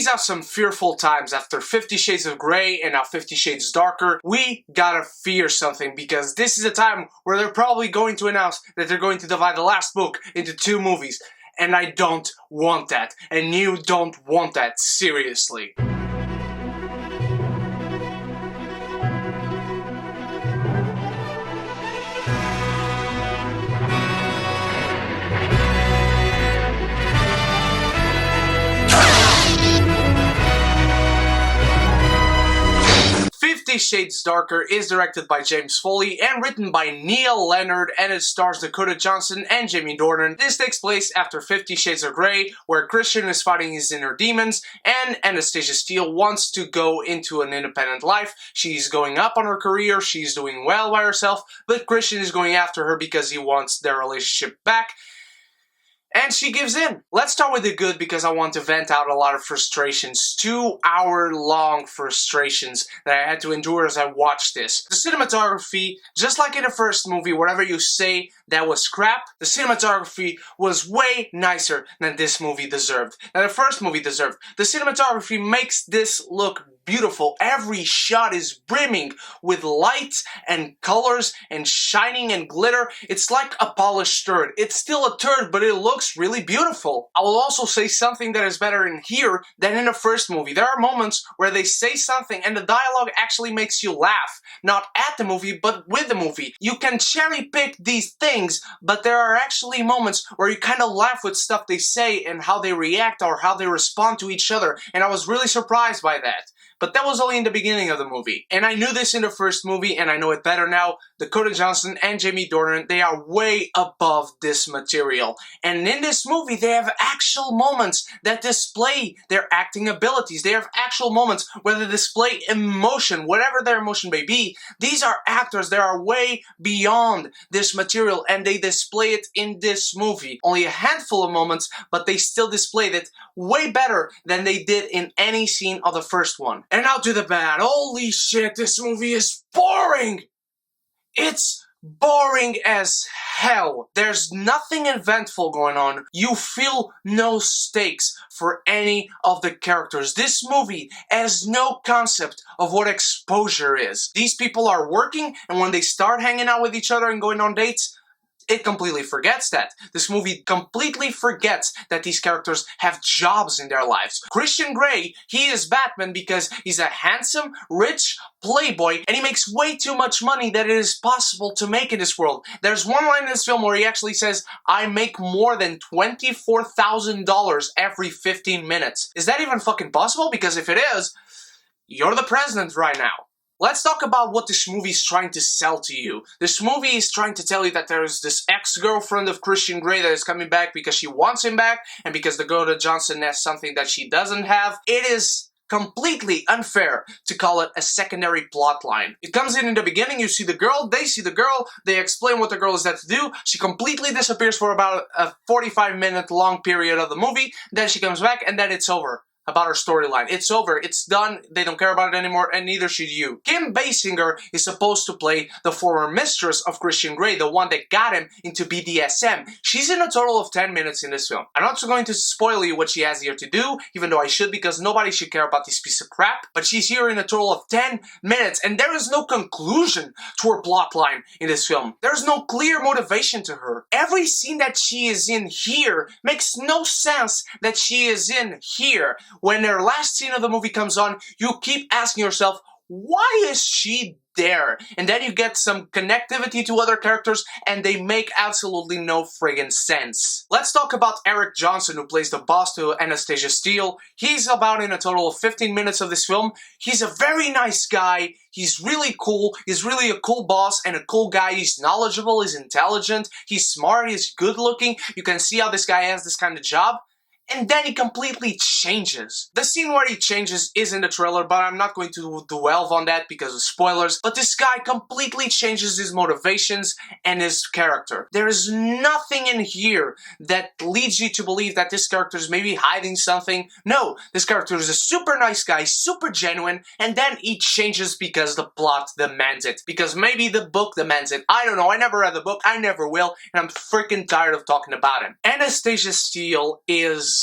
These are some fearful times. After 50 Shades of Grey and now 50 Shades Darker, we gotta fear something, because this is a time where they're probably going to announce that they're going to divide the last book into 2 movies. And I don't want that. And you don't want that, seriously. 50 Shades Darker is directed by James Foley and written by Neil Leonard, and it stars Dakota Johnson and Jamie Dornan. This takes place after 50 Shades of Grey, where Christian is fighting his inner demons, and Anastasia Steele wants to go into an independent life. She's going up on her career, she's doing well by herself, but Christian is going after her because he wants their relationship back. And she gives in. Let's start with the good, because I want to vent out a lot of frustrations. 2-hour-long frustrations that I had to endure as I watched this. The cinematography, just like in the first movie, whatever you say that was crap, the cinematography was way nicer than this movie deserved, than the first movie deserved. The cinematography makes this look beautiful. Every shot is brimming with lights and colors and shining and glitter. It's like a polished turd. It's still a turd, but it looks really beautiful. I will also say something that is better in here than in the first movie. There are moments where they say something and the dialogue actually makes you laugh. Not at the movie, but with the movie. You can cherry pick these things, but there are actually moments where you kind of laugh with stuff they say and how they react or how they respond to each other, and I was really surprised by that. But that was only in the beginning of the movie. And I knew this in the first movie, and I know it better now. Dakota Johnson and Jamie Dornan, they are way above this material. And in this movie, they have actual moments that display their acting abilities. They have actual moments where they display emotion, whatever their emotion may be. These are actors that are way beyond this material, and they display it in this movie. Only a handful of moments, but they still displayed it way better than they did in any scene of the first one. And now to the bad. Holy shit, this movie is boring! It's boring as hell. There's nothing eventful going on. You feel no stakes for any of the characters. This movie has no concept of what exposure is. These people are working, and when they start hanging out with each other and going on dates, it completely forgets that. This movie completely forgets that these characters have jobs in their lives. Christian Grey, he is Batman because he's a handsome, rich playboy, and he makes way too much money that it is possible to make in this world. There's one line in this film where he actually says, "I make more than $24,000 every 15 minutes. Is that even fucking possible? Because if it is, you're the president right now. Let's talk about what this movie is trying to sell to you. This movie is trying to tell you that there is this ex-girlfriend of Christian Grey that is coming back because she wants him back, and because Dakota Johnson has something that she doesn't have. It is completely unfair to call it a secondary plot line. It comes in the beginning, you see the girl, they see the girl, they explain what the girl is there to do, she completely disappears for about a 45-minute long period of the movie, then she comes back, and then it's over. About her storyline. It's over, it's done, they don't care about it anymore, and neither should you. Kim Basinger is supposed to play the former mistress of Christian Grey, the one that got him into BDSM. She's in a total of 10 minutes in this film. I'm not going to spoil you what she has here to do, even though I should, because nobody should care about this piece of crap, but she's here in a total of 10 minutes, and there is no conclusion to her plotline in this film. There's no clear motivation to her. Every scene that she is in here makes no sense that she is in here. When their last scene of the movie comes on, you keep asking yourself, why is she there? And then you get some connectivity to other characters, and they make absolutely no friggin' sense. Let's talk about Eric Johnson, who plays the boss to Anastasia Steele. He's about in a total of 15 minutes of this film. He's a very nice guy. He's really cool. He's really a cool boss and a cool guy. He's knowledgeable, he's intelligent, he's smart, he's good looking. You can see how this guy has this kind of job. And then he completely changes. The scene where he changes is in the trailer, but I'm not going to delve on that because of spoilers. But this guy completely changes his motivations and his character. There is nothing in here that leads you to believe that this character is maybe hiding something. No, this character is a super nice guy, super genuine, and then he changes because the plot demands it. Because maybe the book demands it. I don't know, I never read the book, I never will, and I'm freaking tired of talking about him. Anastasia Steele is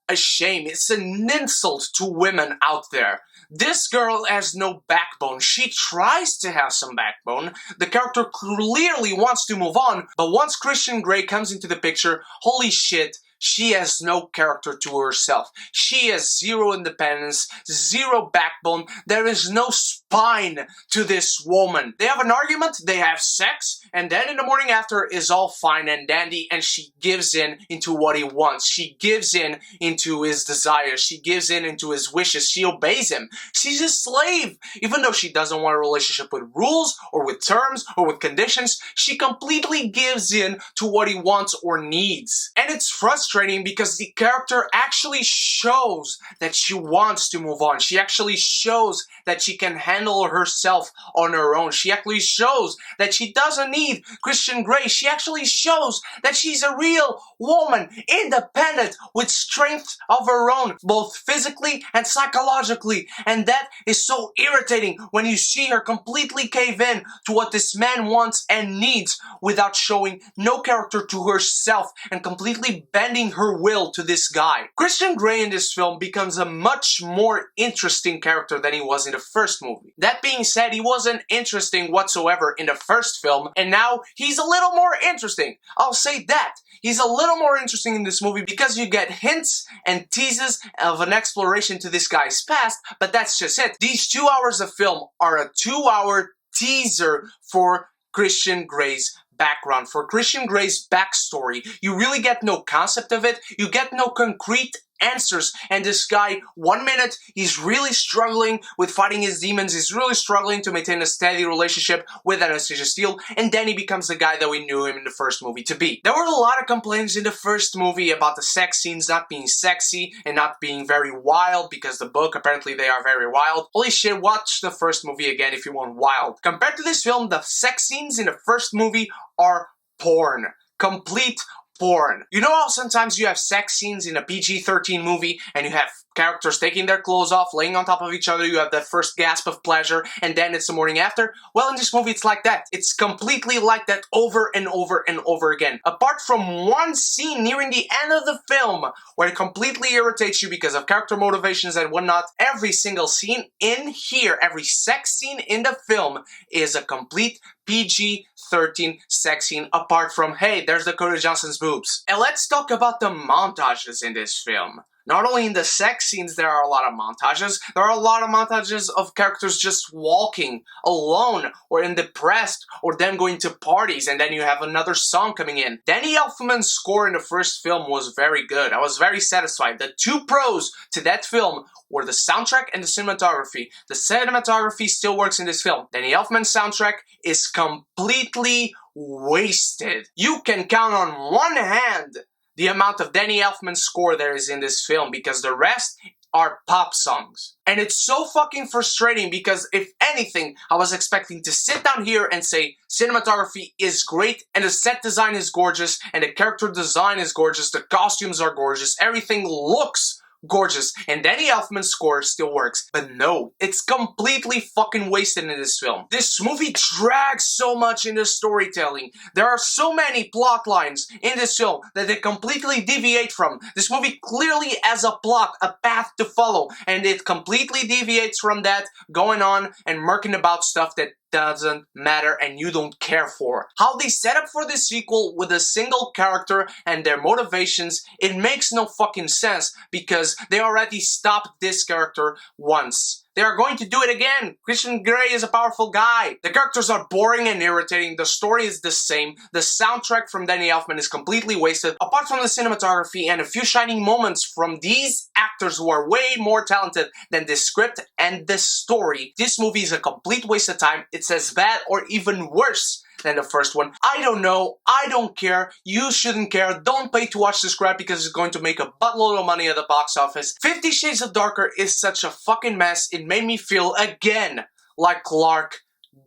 a shame. It's an insult to women out there. This girl has no backbone. She tries to have some backbone. The character clearly wants to move on, but once Christian Grey comes into the picture, holy shit, she has no character to herself. She has zero independence, zero backbone. There is no spine to this woman. They have an argument, they have sex, and then in the morning after is all fine and dandy, and she gives in into what he wants. She gives in into his desires. She gives in into his wishes. She obeys him. She's a slave. Even though she doesn't want a relationship with rules or with terms or with conditions, she completely gives in to what he wants or needs. And it's frustrating because the character actually shows that she wants to move on. She actually shows that she can handle herself on her own. She actually shows that she doesn't need Christian Grey. She actually shows that she's a real woman, independent, with strength of her own, both physically and psychologically. And that is so irritating when you see her completely cave in to what this man wants and needs without showing no character to herself and completely bending her will to this guy. Christian Grey in this film becomes a much more interesting character than he was in the first movie. That being said, he wasn't interesting whatsoever in the first film, and now he's a little more interesting. I'll say that. He's a little more interesting in this movie because you get hints and teases of an exploration to this guy's past, but that's just it. These 2 hours of film are a 2-hour teaser for Christian Grey's background, for Christian Grey's backstory. You really get no concept of it. You get no concrete answers. And this guy, 1 minute, he's really struggling with fighting his demons. He's really struggling to maintain a steady relationship with Anastasia Steele. And then he becomes the guy that we knew him in the first movie to be. There were a lot of complaints in the first movie about the sex scenes not being sexy and not being very wild, because the book, apparently they are very wild. Holy shit, watch the first movie again if you want wild. Compared to this film, the sex scenes in the first movie are porn. Complete porn. You know how sometimes you have sex scenes in a PG-13 movie and you have characters taking their clothes off, laying on top of each other, you have that first gasp of pleasure, and then it's the morning after? Well, in this movie, it's like that. It's completely like that over and over and over again. Apart from one scene nearing the end of the film, where it completely irritates you because of character motivations and whatnot, every single scene in here, every sex scene in the film is a complete PG-13 sex scene, apart from, hey, there's Dakota Johnson's boobs. And let's talk about the montages in this film. Not only in the sex scenes there are a lot of montages, there are a lot of montages of characters just walking alone or in depressed or them going to parties, and then you have another song coming in. Danny Elfman's score in the first film was very good. I was very satisfied. The two pros to that film were the soundtrack and the cinematography. The cinematography still works in this film. Danny Elfman's soundtrack is completely wasted. You can count on one hand the amount of Danny Elfman score there is in this film, because the rest are pop songs. And it's so fucking frustrating because, if anything, I was expecting to sit down here and say cinematography is great and the set design is gorgeous and the character design is gorgeous, the costumes are gorgeous, everything looks gorgeous, and Danny Elfman's score still works. But no, it's completely fucking wasted in this film. This movie drags so much in the storytelling. There are so many plot lines in this film that they completely deviate from. This movie clearly has a plot, a path to follow, and it completely deviates from that, going on and murking about stuff that doesn't matter and you don't care for. How they set up for this sequel with a single character and their motivations, it makes no fucking sense, because they already stopped this character once. They are going to do it again. Christian Grey is a powerful guy. The characters are boring and irritating. The story is the same. The soundtrack from Danny Elfman is completely wasted. Apart from the cinematography and a few shining moments from these actors who are way more talented than this script and this story, this movie is a complete waste of time. It's as bad or even worse than the first one. I don't know. I don't care. You shouldn't care. Don't pay to watch this crap because it's going to make a buttload of money at the box office. 50 Shades of Darker is such a fucking mess. It made me feel again like Clark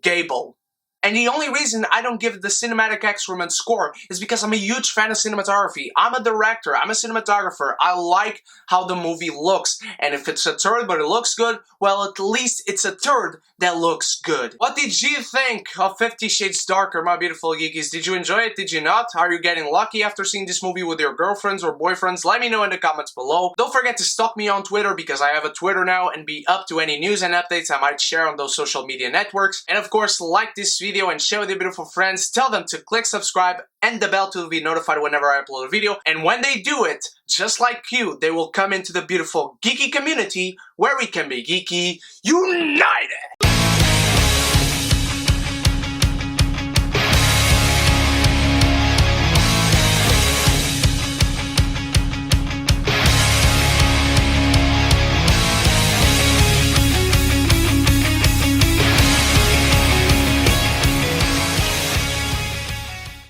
Gable. And the only reason I don't give the cinematic excrement score is because I'm a huge fan of cinematography. I'm a director, I'm a cinematographer, I like how the movie looks. And if it's a turd but it looks good, well, at least it's a turd that looks good. What did you think of 50 Shades Darker, my beautiful geekies? Did you enjoy it? Did you not? Are you getting lucky after seeing this movie with your girlfriends or boyfriends? Let me know in the comments below. Don't forget to stalk me on Twitter because I have a Twitter now and be up to any news and updates I might share on those social media networks. And of course, like this video and share with your beautiful friends. Tell them to click subscribe and the bell to be notified whenever I upload a video. And when they do it, just like you, they will come into the beautiful geeky community where we can be geeky united.